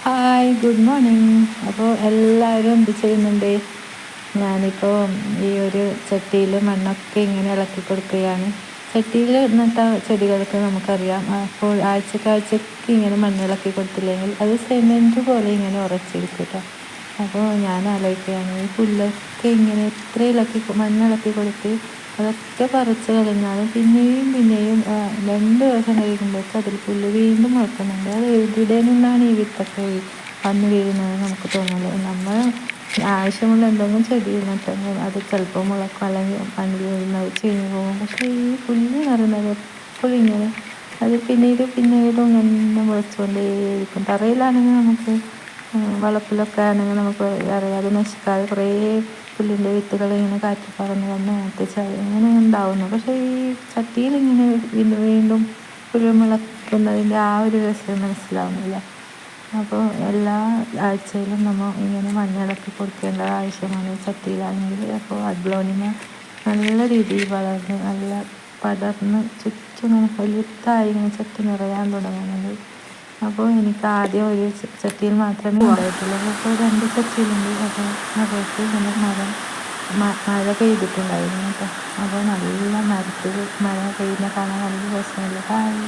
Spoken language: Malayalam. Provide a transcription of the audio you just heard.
Hi, good morning. അപ്പോൾ എല്ലാവരും എന്ത് ചെയ്യുന്നുണ്ട്? ഞാനിപ്പോൾ ഈ ഒരു ചട്ടിയിൽ മണ്ണൊക്കെ ഇങ്ങനെ ഇളക്കി കൊടുക്കുകയാണ്. ചട്ടിയിൽ നട്ട ചെടികൾക്ക് നമുക്കറിയാം, അപ്പോൾ ആഴ്ചക്കാഴ്ചക്ക് ഇങ്ങനെ മണ്ണ് ഇളക്കി കൊടുത്തില്ലെങ്കിൽ അത് സെമെൻറ്റ് പോലെ ഇങ്ങനെ ഉറച്ചിരിക്കും കേട്ടോ. അപ്പോൾ ഞാൻ ആലോചിക്കുകയാണ്, ഈ പുല്ലൊക്കെ ഇങ്ങനെ എത്ര മണ്ണിളക്കി കൊടുത്ത് അതൊക്കെ പറിച്ച് കളഞ്ഞാലും പിന്നെയും 2 ദിവസം കഴിയുമ്പോഴേക്കും അതിൽ പുല്ല് വീണ്ടും മുളക്കുന്നുണ്ട്. അത് എവിടെ നിന്നാണ് ഈ വിത്തൊക്കെ വന്ന് വീഴുന്നത് നമുക്ക് തോന്നുന്നത്. നമ്മൾ ആവശ്യമുള്ള എന്തെങ്കിലും ചെടി നട്ടെങ്കിൽ അത് ചിലപ്പോൾ മുളക്കും, അല്ലെങ്കിൽ മണ്ണിൽ വീഴുന്നത് ചീഞ്ഞു പോകും. പക്ഷേ ഈ പുല്ല് നിറയുന്നത് എപ്പോഴും ഇങ്ങനെ അത് പിന്നീടും ഇങ്ങനെ മുളച്ചുകൊണ്ടേയിരിക്കും. തറയിലാണെങ്കിൽ നമുക്ക് വളപ്പിലൊക്കെ ആണെങ്കിൽ നമുക്ക് അറിയാതെ നശിക്കാതെ കുറേ പുല്ലിൻ്റെ വിത്തുകൾ ഇങ്ങനെ കാറ്റ് പറന്ന് വന്ന് ഇങ്ങനെ ഉണ്ടാവുന്നു. പക്ഷേ ഈ ചട്ടിയിൽ ഇങ്ങനെ വീണ്ടും പുല്ല് മുളക്കുന്നതിൻ്റെ ആ ഒരു രസം മനസ്സിലാവുന്നില്ല. അപ്പോൾ എല്ലാ ആഴ്ചയിലും നമ്മൾ ഇങ്ങനെ മണ്ണിളക്കി കൊടുക്കേണ്ട ആവശ്യമാണ് ചട്ടിയിലാണെങ്കിൽ. അപ്പോൾ അഗ്ലോണിമ നല്ല രീതിയിൽ വളർന്ന് നല്ല പടർന്ന് ചുറ്റും ഇങ്ങനെ വലുതായി ഇങ്ങനെ ചട്ടി നിറയാൻ തുടങ്ങുന്നത്. അപ്പോൾ എനിക്ക് ആദ്യം ഒരു ചട്ടിയിൽ മാത്രമേ ഉണ്ടായിട്ടുള്ളൂ. അപ്പോൾ 2 ചട്ടിയിലുണ്ട്. അപ്പോൾ നിറച്ച് ഇങ്ങനെ മഴ പെയ്തിട്ടുണ്ടായിരുന്നു കേട്ടോ. അപ്പോൾ നല്ല മരത്തിൽ മഴ പെയ്യുന്ന കാണാൻ നല്ല രസമല്ലേ. ഹായ്.